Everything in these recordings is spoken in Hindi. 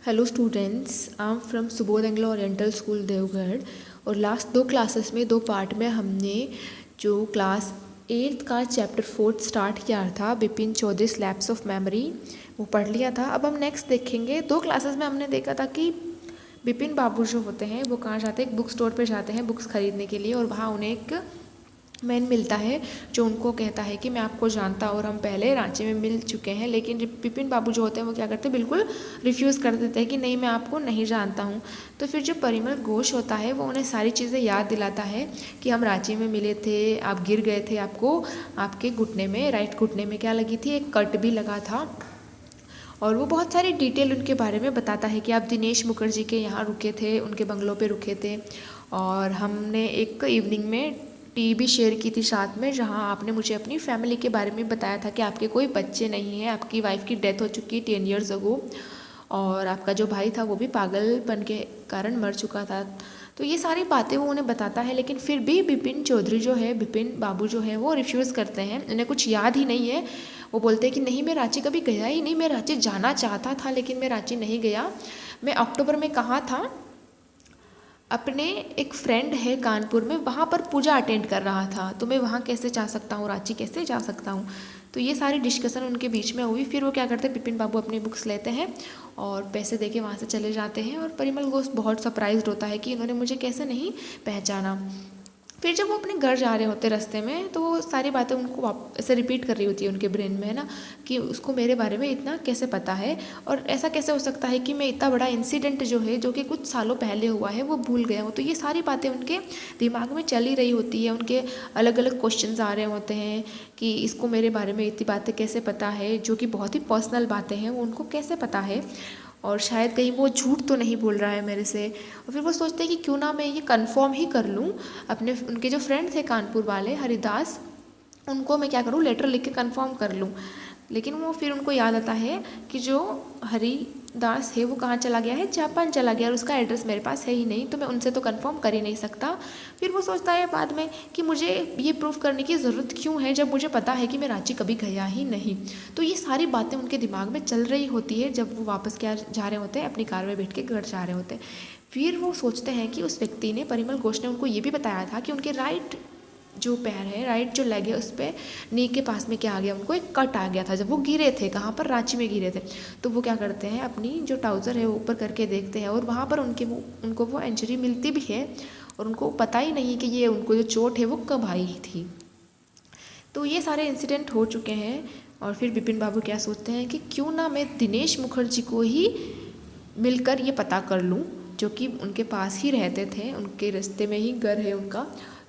Hello students, I am from Subodh Anglo Oriental school Deogarh. और लास्ट 2 क्लासेस में 2 पार्ट में हमने जो क्लास 8th का चैप्टर 4 स्टार्ट किया था, Bipin Chaudhary lapse of memory, वो पढ़ लिया था। अब हम नेक्स्ट देखेंगे। 2 क्लासेस में हमने देखा था कि बिपिन बाबू जो होते हैं वो कहाँ जाते हैं, एक बुक स्टोर पे जाते हैं बुक्स खरीदने के लिए, और वहाँ उन्हें एक मैन मिलता है जो उनको कहता है कि मैं आपको जानता हूँ और हम पहले रांची में मिल चुके हैं। लेकिन बिपिन बाबू जो होते हैं वो क्या करते हैं, बिल्कुल रिफ्यूज़ कर देते हैं कि नहीं, मैं आपको नहीं जानता हूँ। तो फिर जो परिमल घोष होता है वो उन्हें सारी चीज़ें याद दिलाता है कि हम रांची में मिले थे, आप गिर गए थे, आपको आपके घुटने में, राइट घुटने में क्या लगी थी, एक कट भी लगा था। और वो बहुत सारी डिटेल उनके बारे में बताता है कि आप दिनेश मुखर्जी के यहाँ रुके थे, उनके बंगलों पे रुके थे, और हमने एक इवनिंग में टी भी शेयर की थी साथ में, जहाँ आपने मुझे अपनी फैमिली के बारे में बताया था कि आपके कोई बच्चे नहीं हैं, आपकी वाइफ की डेथ हो चुकी है 10 ईयर्स अगो, और आपका जो भाई था वो भी पागलपन के कारण मर चुका था। तो ये सारी बातें वो उन्हें बताता है, लेकिन फिर भी बिपिन चौधरी जो है, बिपिन बाबू जो है, वो रिफ्यूज़ करते हैं, उन्हें कुछ याद ही नहीं है। वो बोलते हैं कि नहीं, मैं रांची कभी गया ही नहीं, मैं रांची जाना चाहता था लेकिन मैं रांची नहीं गया। मैं अक्टूबर में कहाँ था, अपने एक फ्रेंड है कानपुर में, वहाँ पर पूजा अटेंड कर रहा था, तो मैं वहाँ कैसे जा सकता हूँ, रांची कैसे जा सकता हूँ। तो ये सारी डिस्कशन उनके बीच में हुई। फिर वो क्या करते हैं, बिपिन बाबू अपनी बुक्स लेते हैं और पैसे देके वहाँ से चले जाते हैं, और परिमल घोष बहुत सरप्राइज्ड होता है कि इन्होंने मुझे कैसे नहीं पहचाना। फिर जब वो अपने घर जा रहे होते रास्ते में, तो वो सारी बातें उनको ऐसे रिपीट कर रही होती है उनके ब्रेन में, है ना, कि उसको मेरे बारे में इतना कैसे पता है, और ऐसा कैसे हो सकता है कि मैं इतना बड़ा इंसिडेंट जो है, जो कि कुछ सालों पहले हुआ है, वो भूल गया हूँ। तो ये सारी बातें उनके दिमाग में चल ही रही होती है, उनके अलग अलग क्वेश्चंस आ रहे होते हैं कि इसको मेरे बारे में इतनी बातें कैसे पता है, जो कि बहुत ही पर्सनल बातें हैं, वो उनको कैसे पता है, और शायद कहीं वो झूठ तो नहीं बोल रहा है मेरे से। और फिर वो सोचते हैं कि क्यों ना मैं ये कंफर्म ही कर लूँ अपने, उनके जो फ्रेंड थे कानपुर वाले हरिदास, उनको मैं क्या करूँ, लेटर लिख के कंफर्म कर लूँ। लेकिन वो फिर उनको याद आता है कि जो हरिदास है वो कहाँ चला गया है, जापान चला गया, और उसका एड्रेस मेरे पास है ही नहीं, तो मैं उनसे तो कंफर्म कर ही नहीं सकता। फिर वो सोचता है बाद में कि मुझे ये प्रूफ करने की ज़रूरत क्यों है, जब मुझे पता है कि मैं रांची कभी गया ही नहीं। तो ये सारी बातें उनके दिमाग में चल रही होती है जब वो वापस क्या जा रहे होते हैं, अपनी कार में बैठ के घर जा रहे होते हैं। फिर वो सोचते हैं कि उस व्यक्ति ने, परिमल घोष ने उनको ये भी बताया था कि उनके राइट जो पैर है, राइट जो लेग है, उस पर नी के पास में क्या आ गया, उनको एक कट आ गया था जब वो गिरे थे, कहाँ पर, रांची में गिरे थे। तो वो क्या करते हैं, अपनी जो ट्राउज़र है वो ऊपर करके देखते हैं, और वहाँ पर उनको वो इंजरी मिलती भी है, और उनको पता ही नहीं कि ये उनको जो चोट है वो कब आई थी। तो ये सारे इंसिडेंट हो चुके हैं। और फिर बिपिन बाबू क्या सोचते हैं कि क्यों ना मैं दिनेश मुखर्जी को ही मिलकर ये पता कर लूँ, जो कि उनके पास ही रहते थे, उनके रास्ते में ही घर है उनका।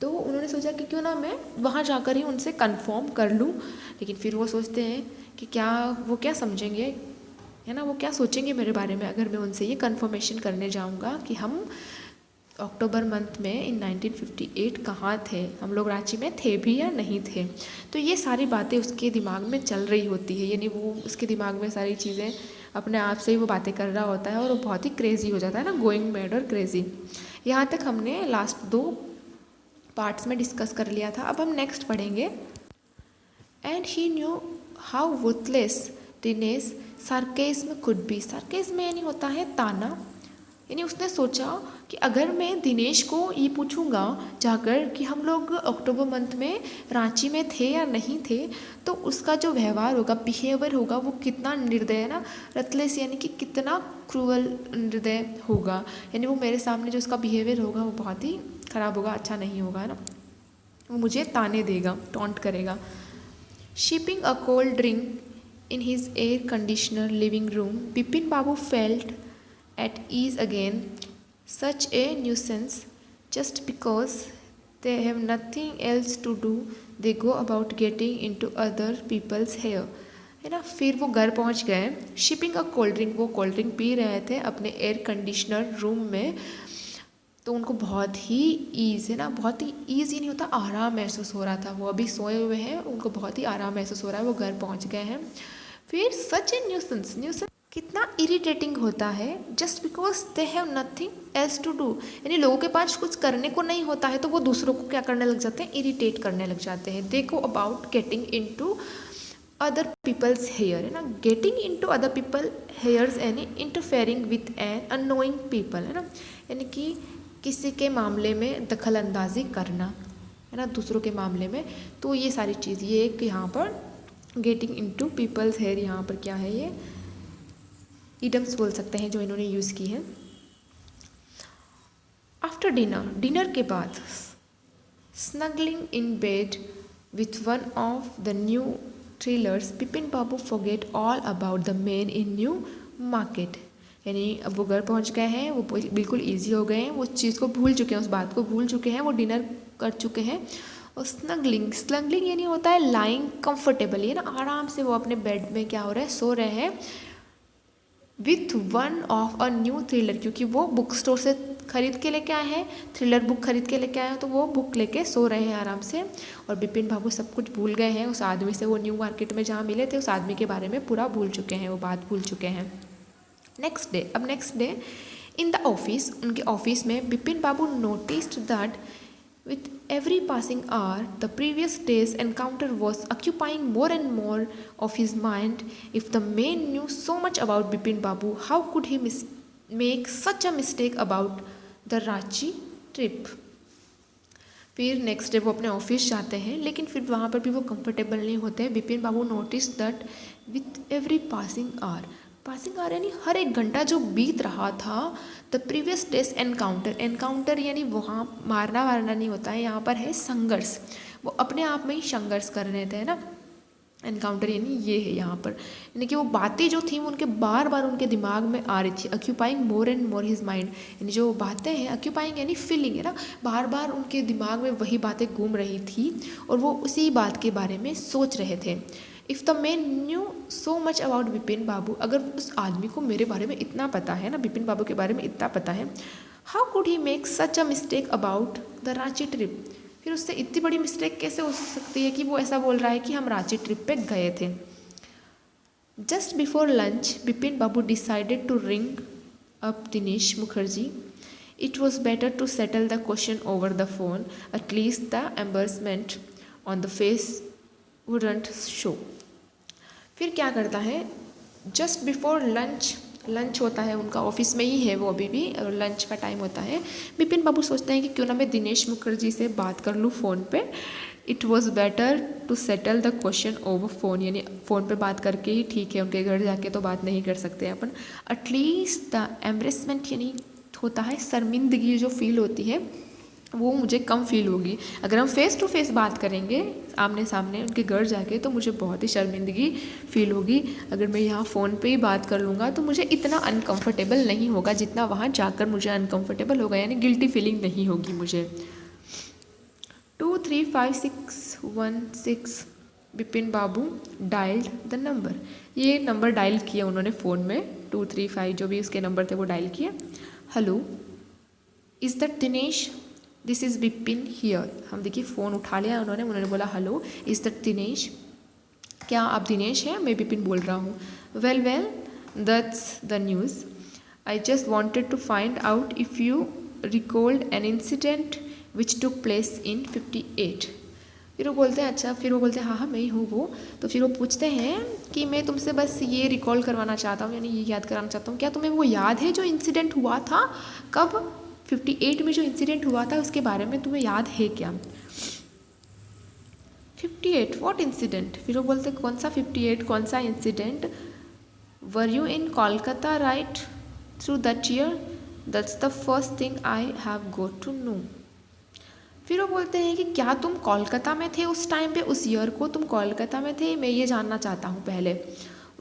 तो उन्होंने सोचा कि क्यों ना मैं वहाँ जाकर ही उनसे कंफर्म कर लूँ। लेकिन फिर वो सोचते हैं कि वो क्या समझेंगे, है ना, वो क्या सोचेंगे मेरे बारे में अगर मैं उनसे ये कंफर्मेशन करने जाऊँगा कि हम अक्टूबर मंथ में इन 1958 कहाँ थे, हम लोग रांची में थे भी या नहीं थे। तो ये सारी बातें उसके दिमाग में चल रही होती है, यानी वो उसके दिमाग में सारी चीज़ें अपने आप से ही वो बातें कर रहा होता है, और वो बहुत ही क्रेज़ी हो जाता है ना, गोइंग मैड और क्रेज़ी। यहाँ तक हमने लास्ट 2 पार्ट्स में डिस्कस कर लिया था। अब हम नेक्स्ट पढ़ेंगे। And he knew how ruthless Dinesh sarcasm could be. Sarcasm यानी होता है ताना, यानी उसने सोचा कि अगर मैं दिनेश को ये पूछूंगा जाकर कि हम लोग अक्टूबर मंथ में रांची में थे या नहीं थे, तो उसका जो व्यवहार होगा, बिहेवियर होगा, वो कितना निर्दय है ना, रतलेस यानी कि कितना क्रूअल निर्दय होगा, यानी वो मेरे सामने जो उसका बिहेवियर होगा वो बहुत ही ख़राब होगा, अच्छा नहीं होगा, है ना, वो मुझे ताने देगा, टॉन्ट करेगा। Shipping a cold drink in his air-conditioned living room, Bipin Babu felt at ease again. Such a nuisance. Just because they have nothing else to do, they go about getting into other people's hair. है ना। फिर वो घर पहुंच गए। शिपिंग अ कोल्ड ड्रिंक, वो कोल्ड ड्रिंक पी रहे थे अपने एयर कंडीशनर रूम में। तो उनको बहुत ही ईज़, है ना, बहुत ही ईज़ ही नहीं होता, आराम महसूस हो रहा था। वो अभी सोए हुए हैं, उनको बहुत ही आराम महसूस हो रहा है, वो घर पहुंच गए हैं। फिर सच ए न्यूसेंस, न्यूसेंस कितना इरिटेटिंग होता है, just because they have nothing else to do, यानी लोगों के पास कुछ करने को नहीं होता है तो वो दूसरों को क्या करने लग जाते हैं, इरिटेट करने लग जाते हैं। They go about getting into other people's hair, है ना, getting into other people hairs यानी interfering with an annoying people, है ना, यानी कि किसी के मामले में दखल अंदाजी करना, है ना, दूसरों के मामले में। तो ये सारी चीज़, ये एक यहाँ पर गेटिंग इनटू पीपल्स हेयर, यहाँ पर क्या है, ये इडम्स बोल सकते हैं जो इन्होंने यूज़ की है। आफ्टर डिनर, डिनर के बाद, snuggling in bed with one of the new thrillers, Bipin Babu forget all about the man in New Market, यानी अब वो घर पहुंच गए हैं, वो बिल्कुल इजी हो गए हैं, वो चीज़ को भूल चुके हैं, उस बात को भूल चुके हैं, वो डिनर कर चुके हैं। और स्नगलिंग, स्नगलिंग यानी होता है लाइंग कंफर्टेबली, है ना, आराम से वो अपने बेड में क्या हो रहा है, सो रहे हैं। With one of a new thriller, क्योंकि वो बुक स्टोर से खरीद के लेके आए हैं, थ्रिलर बुक खरीद के लेके आए हैं, तो वो बुक लेके सो रहे हैं आराम से। और बिपिन बाबू सब कुछ भूल गए हैं, उस आदमी से, वो न्यू मार्केट में जहाँ मिले थे उस आदमी के बारे में पूरा भूल चुके हैं, वो बात भूल चुके हैं। नेक्स्ट डे, अब next day in the office, उनके ऑफिस में Bipin Babu noticed that with every passing hour the previous day's encounter was occupying more and more of his mind. If the man knew so much about Bipin Babu, how could he make such a mistake about the Ranchi trip? फिर नेक्स्ट डे वो अपने ऑफिस जाते हैं, लेकिन फिर वहाँ पर भी वो कंफर्टेबल नहीं होते। Bipin Babu notice that with every passing hour, passing hour यानी हर एक घंटा जो बीत रहा था, the previous days encounter, encounter यानी वहाँ मारना वारना नहीं होता है, यहाँ पर है संघर्ष, वो अपने आप में ही संघर्ष कर रहे थे, ना, एनकाउंटर यानी ये है यहाँ पर, यानी कि वो बातें जो थी उनके बार बार उनके दिमाग में आ रही थी। Occupying more and more his mind, यानी जो बातें हैं, ऑक्यूपाइंग यानी फीलिंग, है ना, बार बार उनके दिमाग में वही बातें घूम रही थी और वो उसी बात के बारे में सोच रहे थे। If the man knew so much about Bipin Babu, अगर उस आदमी को मेरे बारे में इतना पता है ना, बिपिन बाबू के बारे में इतना पता है, how could he make such a mistake about the Ranchi trip, फिर उससे इतनी बड़ी मिस्टेक कैसे हो सकती है कि वो ऐसा बोल रहा है कि हम रांची ट्रिप पे गए थे। Just before lunch Bipin Babu decided to ring up Dinesh Mukherjee. It was better to settle the question over the phone, at least the embarrassment on the face wouldn't show. फिर क्या करता है, जस्ट बिफोर लंच, लंच होता है उनका, ऑफिस में ही है वो अभी भी, और लंच का टाइम होता है। बिपिन बाबू सोचते हैं कि क्यों ना मैं दिनेश मुखर्जी से बात कर लूँ फ़ोन पे। It was better to settle the question over phone, यानी फ़ोन पे बात करके ही ठीक है, उनके घर जाके तो बात नहीं कर सकते हैं अपन। एटलीस्ट द एम्ब्रेसमेंट यानी होता है शर्मिंदगी जो फील होती है वो मुझे कम फील होगी। अगर हम फेस टू फेस बात करेंगे आमने सामने उनके घर जाके तो मुझे बहुत ही शर्मिंदगी फील होगी। अगर मैं यहाँ फ़ोन पे ही बात कर लूँगा तो मुझे इतना अनकंफर्टेबल नहीं होगा जितना वहाँ जाकर मुझे अनकंफर्टेबल होगा, यानी गिल्टी फीलिंग नहीं होगी मुझे। 23561 बिपिन बाबू डायल्ड द नंबर, ये नंबर डायल किया उन्होंने फ़ोन में, 235 जो भी उसके नंबर थे वो डायल किया। Hello, is that Dinesh, this is Bipin here. हम देखिए फ़ोन उठा लिया उन्होंने बोला हेलो, इज़ दैट दिनेश, क्या आप दिनेश हैं, मैं बिपिन बोल रहा हूँ। Well that's the news, I just wanted to find out if you recalled an incident which took place in 58। फिर वो बोलते हैं अच्छा, फिर वो बोलते हैं हाँ मैं ही हूँ वो। तो फिर वो पूछते हैं कि मैं तुमसे बस ये रिकॉल करवाना चाहता हूँ, यानी ये याद कराना चाहता हूँ, क्या तुम्हें वो याद है जो इंसिडेंट हुआ था, कब 58 में जो इंसिडेंट हुआ था उसके बारे में तुम्हें याद है क्या। 58 व्हाट इंसिडेंट, फिर वो बोलते कौन सा 58, कौन सा incident. Were you in Kolkata right through that year, that's the first thing I have got to know. फिर वो बोलते हैं कि क्या तुम कोलकाता में थे उस टाइम पे, उस ईयर को तुम कोलकाता में थे, मैं ये जानना चाहता हूँ पहले।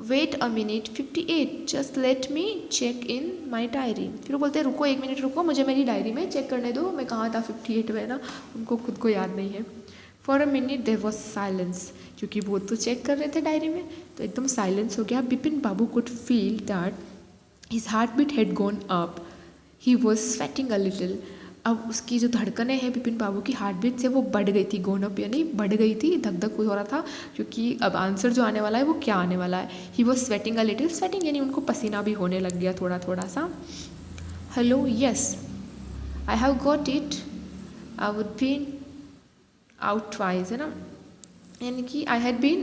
Wait a minute 58, just let me check in my diary. फिर वो बोलते हैं रुको एक मिनट रुको, मुझे मेरी डायरी में चेक करने दो मैं कहाँ था 58 में, ना उनको खुद को याद नहीं है। For a minute there was silence, क्योंकि वो तो चेक कर रहे थे डायरी में, तो एकदम साइलेंस हो गया। Bipin Babu could feel that his heart beat had gone up, he was sweating a little. अब उसकी जो धड़कनें हैं बिपिन बाबू की हार्ट बीट से वो बढ़ गई थी, गोन अप यानी बढ़ गई थी, धक धक हो रहा था, क्योंकि अब आंसर जो आने वाला है वो क्या आने वाला है। ही was sweating a little, sweating यानी उनको पसीना भी होने लग गया थोड़ा थोड़ा सा। Hello, yes I have got it, I would been out twice, है ना, यानी कि I had been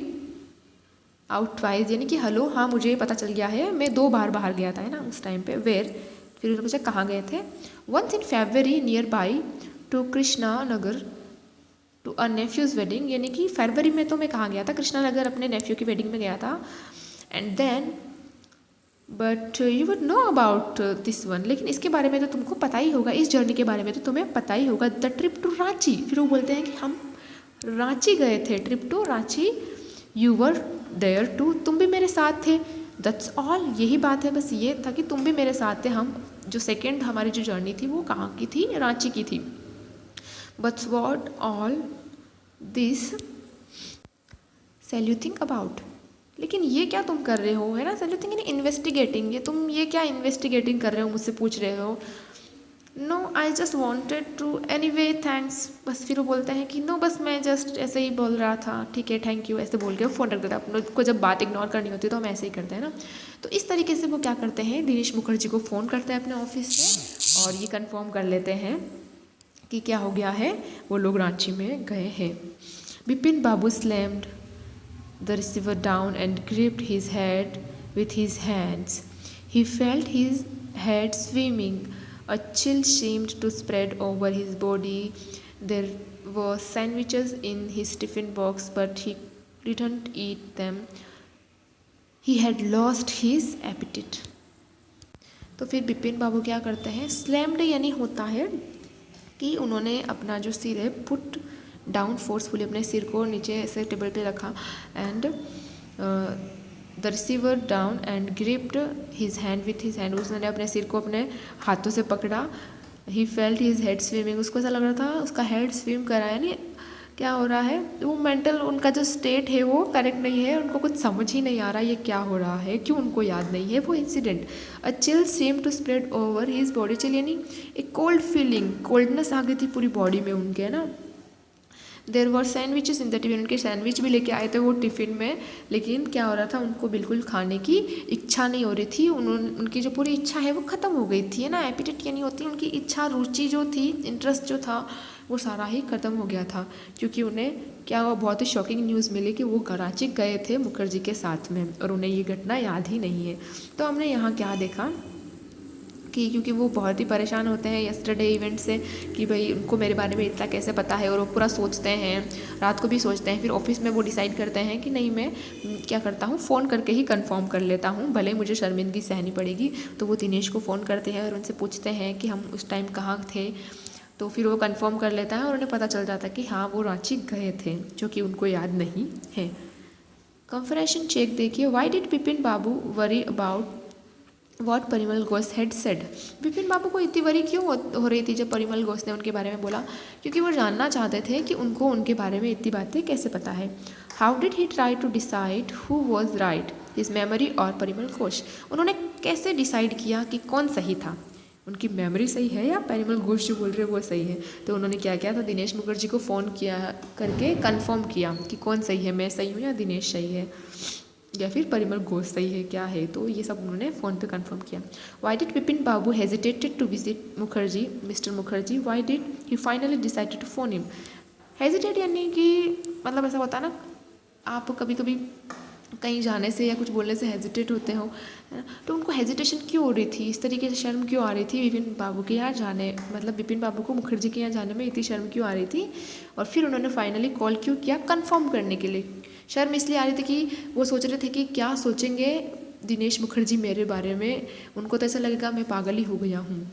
out twice यानी कि हेलो, हाँ मुझे पता चल गया है, मैं 2 बार बाहर गया था, है ना, उस टाइम पे। वेयर, फिर उन्होंने पूछा कहाँ गए थे। Once in February near by to Krishna Nagar to a nephew's wedding, यानी कि फरवरी में तो मैं कहाँ गया था, कृष्णा नगर अपने नेफ्यू की वेडिंग में गया था। And then but you would know about this one, लेकिन इसके बारे में तो तुमको पता ही होगा, इस जर्नी के बारे में तो तुम्हें पता ही होगा। द ट्रिप टू रांची, फिर वो बोलते हैं कि हम रांची गए थे, trip to Ranchi. You were there too, तुम भी मेरे साथ थे। दैट्स ऑल, यही बात है, बस ये था कि तुम भी मेरे साथ थे। हम जो सेकेंड हमारी जो जर्नी थी वो कहाँ की थी, रांची की थी। But what all this sale you think about, लेकिन ये क्या तुम कर रहे हो, है ना, सेल यू थिंक इन्वेस्टिगेटिंग, ये तुम ये क्या इन्वेस्टिगेटिंग कर रहे हो, मुझसे पूछ रहे हो। No I just wanted to anyway thanks, बस फिर वो बोलते हैं कि नो बस मैं जस्ट ऐसे ही बोल रहा था, ठीक है थैंक यू, ऐसे बोल के फ़ोन रख देता है। अपने को जब बात इग्नोर करनी होती है तो हम ऐसे ही करते हैं ना। तो इस तरीके से वो क्या करते हैं, दिनेश मुखर्जी को फ़ोन करते हैं अपने ऑफिस से और ये कंफर्म कर लेते हैं कि क्या हो गया है, वो लोग रांची में गए हैं। बिपिन बाबू slammed the receiver down and gripped his head with his hands. He felt his head swimming. A chill seemed to spread over his body. There were sandwiches in his tiffin box, but he didn't eat them. He had lost his appetite. तो फिर बिपिन बाबू क्या करते हैं, स्लैम्ड यानी होता है कि उन्होंने अपना जो सिर है पुट डाउन फोर्सफुली, अपने सिर को नीचे ऐसे टेबल पे रखा। And the receiver down and gripped his hand with his hand, उसने अपने सिर को अपने हाथों से पकड़ा। He felt his head swimming, उसको ऐसा लग रहा था उसका हेड स्विम कर रहा है, यानी क्या हो रहा है, वो मेंटल उनका जो स्टेट है वो करेक्ट नहीं है, उनको कुछ समझ ही नहीं आ रहा ये क्या हो रहा है, क्यों उनको याद नहीं है वो incident. A chill seems to spread over his body, chill यानी एक कोल्ड फीलिंग, कोल्डनेस आ गई थी पूरी बॉडी में उनके, है ना। देर वर सैंडविचेस इन द टिफिन, उनके सैंडविच भी लेके आए थे वो टिफ़िन में, लेकिन क्या हो रहा था, उनको बिल्कुल खाने की इच्छा नहीं हो रही थी। उनकी जो पूरी इच्छा है वो ख़त्म हो गई थी, है ना। एपिटेट यानी होती है उनकी इच्छा, रुचि जो थी, इंटरेस्ट जो था वो सारा ही ख़त्म हो गया था, क्योंकि उन्हें क्या हुआ, बहुत ही शॉकिंग न्यूज़ मिली कि वो कराची गए थे मुखर्जी के साथ में और उन्हें ये घटना याद ही नहीं है। तो हमने यहाँ क्या देखा कि क्योंकि वो बहुत ही परेशान होते हैं यस्टरडे इवेंट से कि भाई उनको मेरे बारे में इतना कैसे पता है, और वो पूरा सोचते हैं, रात को भी सोचते हैं। फिर ऑफिस में वो डिसाइड करते हैं कि नहीं, मैं क्या करता हूँ, फ़ोन करके ही कंफर्म कर लेता हूँ, भले मुझे शर्मिंदगी सहनी पड़ेगी। तो वो दिनेश को फ़ोन करते हैं और उनसे पूछते हैं कि हम उस टाइम कहाँ थे। तो फिर वो कंफर्म कर लेता है और उन्हें पता चल जाता है कि हाँ वो रांची गए थे, जो कि उनको याद नहीं है। कंफर्मेशन चेक देखिए, why did Bipin Babu worry about what Parimal Ghosh had said, Bipin Babu को इतनी वरी क्यों हो रही थी जब परिमल घोष ने उनके बारे में बोला, क्योंकि वो जानना चाहते थे कि उनको उनके बारे में इतनी बातें कैसे पता है। How did he try to decide who was right, his memory और परिमल घोष, उन्होंने कैसे डिसाइड किया कि कौन सही था, उनकी मेमोरी सही है या परिमल घोष जो बोल रहे हैं वो सही है। तो उन्होंने क्या किया, तो दिनेश मुखर्जी को फ़ोन किया करके कंफर्म किया कि कौन सही है, मैं सही हूँ या दिनेश सही है या फिर परिमल घोष सही है, क्या है। तो ये सब उन्होंने फ़ोन पे कंफर्म किया। Why did Bipin Babu hesitated to visit Mukherjee, mister Mukherjee, why did he finally decided to phone him. Hesitate यानी कि मतलब ऐसा होता है ना, आप कभी कभी कहीं जाने से या कुछ बोलने से हेजिटेट होते हो, है ना। तो उनको हेजिटेशन क्यों हो रही थी, इस तरीके से शर्म क्यों आ रही थी बिपिन बाबू के यहाँ जाने, मतलब बिपिन बाबू को मुखर्जी के यहाँ जाने में इतनी शर्म क्यों आ रही थी। और फिर उन्होंने फाइनली कॉल क्यों किया, कंफर्म करने के लिए। शर्म इसलिए आ रही थी कि वो सोच रहे थे कि क्या सोचेंगे दिनेश मुखर्जी मेरे बारे में, उनको तो ऐसा लगेगा मैं पागल ही हो गया हूँ।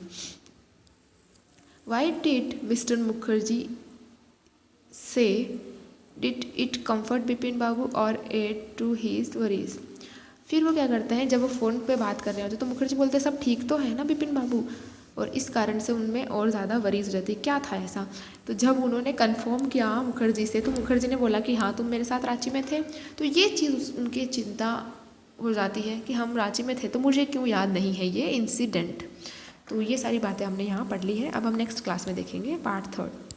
वाई डिड मिस्टर मुखर्जी से डिड इट कम्फर्ट बिपिन बाबू और एड टू हीज वरीज। फिर वो क्या करते हैं, जब वो फ़ोन पे बात कर रहे होते तो मुखर्जी बोलते हैं सब ठीक तो है ना बिपिन बाबू, और इस कारण से उनमें और ज़्यादा वरीज रहती, क्या था ऐसा। तो जब उन्होंने कंफर्म किया मुखर्जी से, तो मुखर्जी ने बोला कि हाँ तुम मेरे साथ रांची में थे। तो ये चीज़ उनकी चिंता हो जाती है कि हम रांची में थे तो मुझे क्यों याद नहीं है ये इंसिडेंट। तो ये सारी बातें हमने यहाँ पढ़ ली है। अब हम नेक्स्ट क्लास में देखेंगे पार्ट 3।